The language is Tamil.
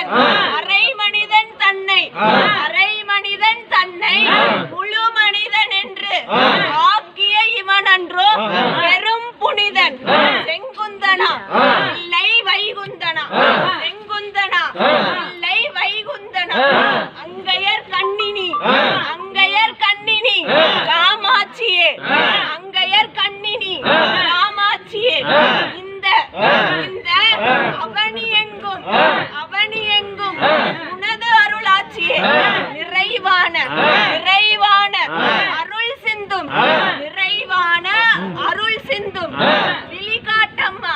அரை மனிதன் தன்னை முழு மனிதன் என்று ஆக்கிய இவனன்றோ பெரும் புனிதன் செங்குந்தனா இல்லை வைகுந்தனா செங்குந்தனா இல்லை வைகுந்தனா அங்கையர் கண்ணினி காமாட்சியே அங்கையர் கண்ணினி காமாட்சியே இந்த அவனியெங்கும் உனது அருளாட்சியே நிறைவான அருள் சிந்தும் விழிகாட்டம்மா